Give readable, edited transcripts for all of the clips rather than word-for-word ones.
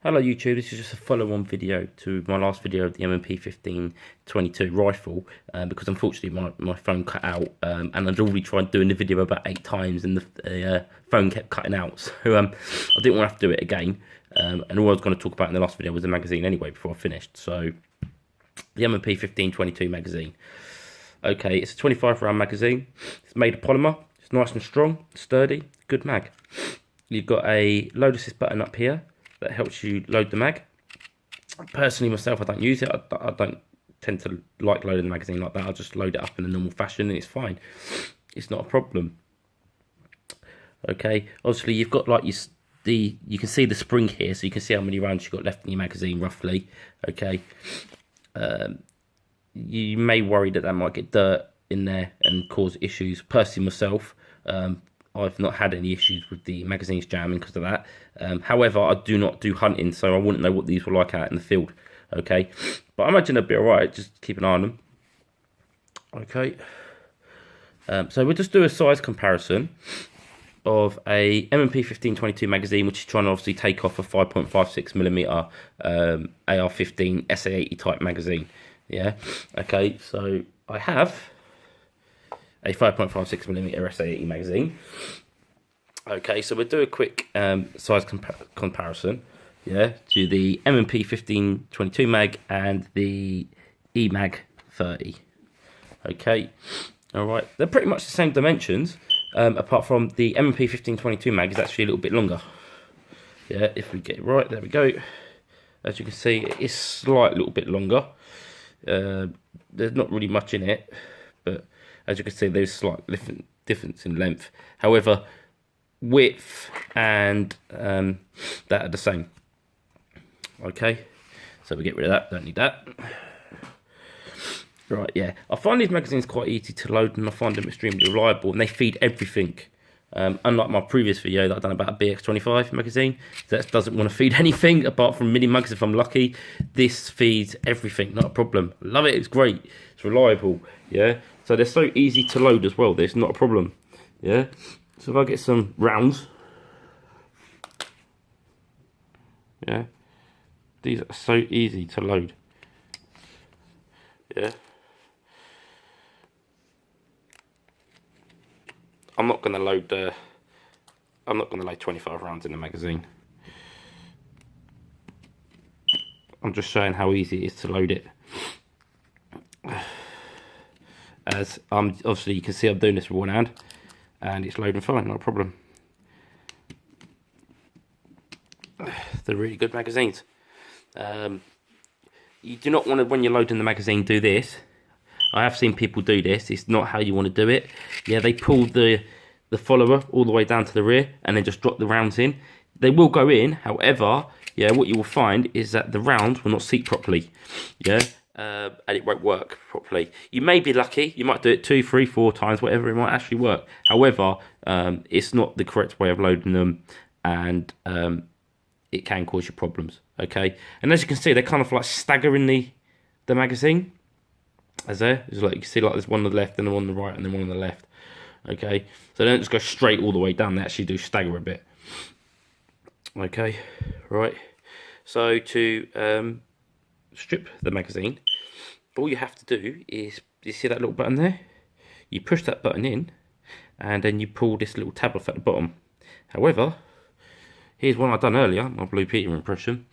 Hello YouTube, this is just a follow-on video to my last video of the M&P 1522 rifle because unfortunately my phone cut out and I'd already tried doing the video about 8 times and the phone kept cutting out, so I didn't want to have to do it again, and all I was going to talk about in the last video was the magazine anyway before I finished. So the M&P 1522 magazine, okay, it's a 25 round magazine, it's made of polymer, it's nice and strong, sturdy, good mag. You've got a load assist button up here that helps you load the mag. Personally, myself, I don't use it. I don't tend to like loading the magazine like that. I'll just load it up in a normal fashion and it's fine. It's not a problem. Okay, obviously you've got like you can see the spring here, so you can see how many rounds you've got left in your magazine roughly. Okay, you may worry that might get dirt in there and cause issues. Personally, myself, I've not had any issues with the magazines jamming because of that. However, I do not do hunting, so I wouldn't know what these were like out in the field. Okay, but I imagine they'll be alright. Just keep an eye on them. Okay, so we'll just do a size comparison of a M&P 1522 magazine, which is trying to obviously take off a 5.56mm AR-15 SA-80 type magazine. Yeah. Okay, so I have a 5.56mm SA-80 magazine. Okay, so we'll do a quick size comparison, yeah, to the M&P 1522 mag and the eMag 30. Okay, all right, they're pretty much the same dimensions, apart from the M&P 1522 mag is actually a little bit longer. Yeah, if we get it right, there we go. As you can see, it is slightly a little bit longer. There's not really much in it, but as you can see, there's slight difference in length. However, width and that are the same. Okay, so we get rid of that, don't need that. Right, yeah, I find these magazines quite easy to load and I find them extremely reliable and they feed everything. Unlike my previous video that I've done about a BX25 magazine, that doesn't want to feed anything apart from mini mugs if I'm lucky. This feeds everything, not a problem. Love it, it's great, it's reliable, yeah. So they're so easy to load as well, there's not a problem, yeah. So if I get some rounds, yeah, these are so easy to load, yeah. I'm not going to load 25 rounds in the magazine. I'm just showing how easy it is to load it. As obviously you can see I'm doing this with one hand and it's loading fine, not a problem. They're really good magazines. You do not want to, when you're loading the magazine, do this. I have seen people do this. It's not how you want to do it. Yeah, they pull the follower all the way down to the rear and then just drop the rounds in. They will go in, however, yeah, what you will find is that the rounds will not seat properly. Yeah, and it won't work properly. You may be lucky. You might do it 2, 3, 4 times, whatever. It might actually work. However, it's not the correct way of loading them, and it can cause you problems. Okay, and as you can see, they're kind of like staggering the magazine. As there, it's like you can see, like there's one on the left, and then one on the right, and then one on the left. Okay, so they don't just go straight all the way down; they actually do stagger a bit. Okay, right. So to strip the magazine, all you have to do is, you see that little button there? You push that button in, and then you pull this little tab off at the bottom. However, here's one I've done earlier, my Blue Peter impression.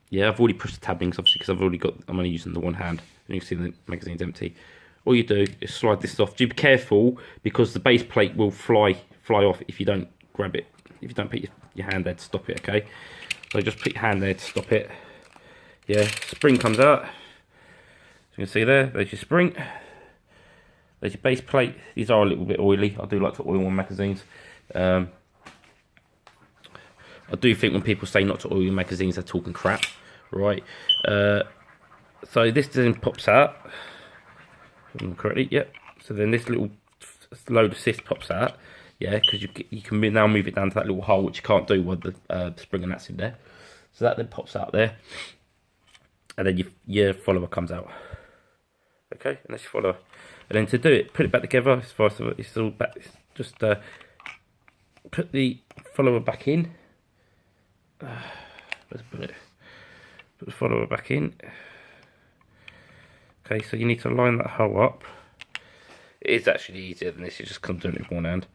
Yeah, I've already pushed the tab in, obviously, because I'm only using the one hand, and you can see the magazine's empty. All you do is slide this off. Do be careful, because the base plate will fly off if you don't grab it. If you don't put your hand there to stop it, okay? So just put your hand there to stop it. Yeah, spring comes out. So you can see there's your spring. There's your base plate. These are a little bit oily. I do like to oil my magazines. I do think when people say not to oil your magazines, they're talking crap, right? So this then pops out. Correctly, yep. So then this little load assist pops out, yeah, because you can now move it down to that little hole, which you can't do with the spring and that's in there. So that then pops out there, and then your follower comes out. Okay, and that's your follower. And then to do it, put it back together. It's all back. Just put the follower back in. Let's put the follower back in. Okay, so you need to line that hole up. It is actually easier than this, you just come doing it with one hand.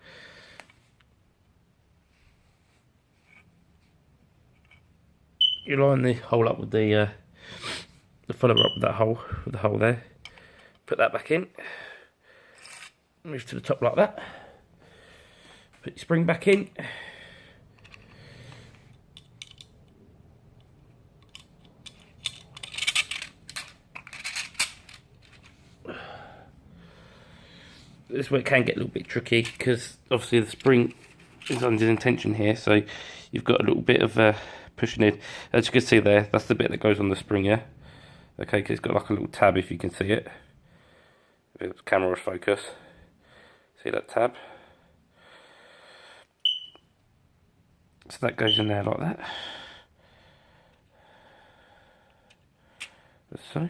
You line the hole up with the follower up with that hole, with the hole there. Put that back in. Move to the top like that. Put your spring back in. This is where it can get a little bit tricky, because obviously the spring is under tension here, so you've got a little bit of pushing in. As you can see there, that's the bit that goes on the spring, yeah? Okay, because it's got like a little tab, if you can see it. If the camera will focus. See that tab? So that goes in there like that. So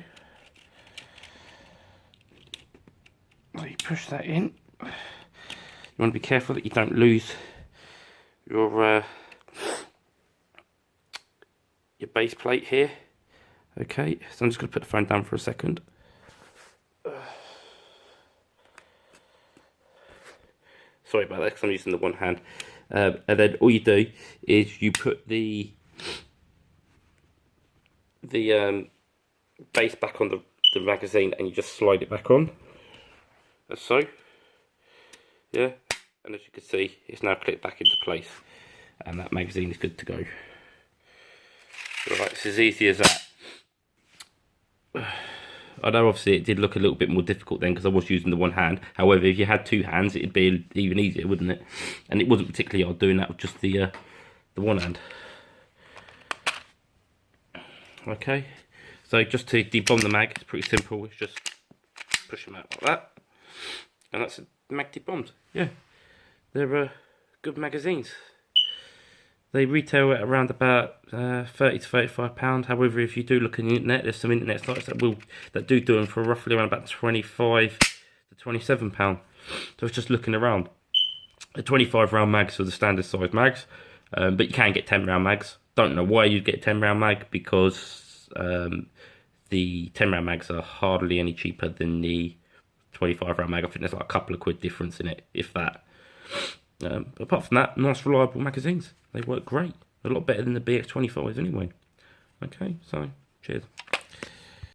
you push that in. You want to be careful that you don't lose your base plate here. Okay, so I'm just going to put the phone down for a second. Sorry about that, because I'm using the one hand. And then all you do is you put the base back on the magazine, and you just slide it back on. As so. Yeah, and as you can see, it's now clipped back into place, and that magazine is good to go. Right, it's as easy as that. I know obviously it did look a little bit more difficult then, because I was using the one hand. However, if you had two hands, it'd be even easier, wouldn't it? And it wasn't particularly hard doing that with just the one hand. Okay, so just to debomb the mag, it's pretty simple. It's just push them out like that, and that's the mag debombed. Yeah, they're good magazines. They retail at around about £30 to £35. However, if you do look on the internet, there's some internet sites that do them for roughly around about £25 to £27. So it's just looking around. The 25 round mags are the standard size mags, but you can get 10 round mags. Don't know why you'd get 10 round mag, because the 10 round mags are hardly any cheaper than the 25 round mag. I think there's like a couple of quid difference in it, if that. But apart from that, nice reliable magazines. They work great. A lot better than the BX25s anyway. Okay, so cheers.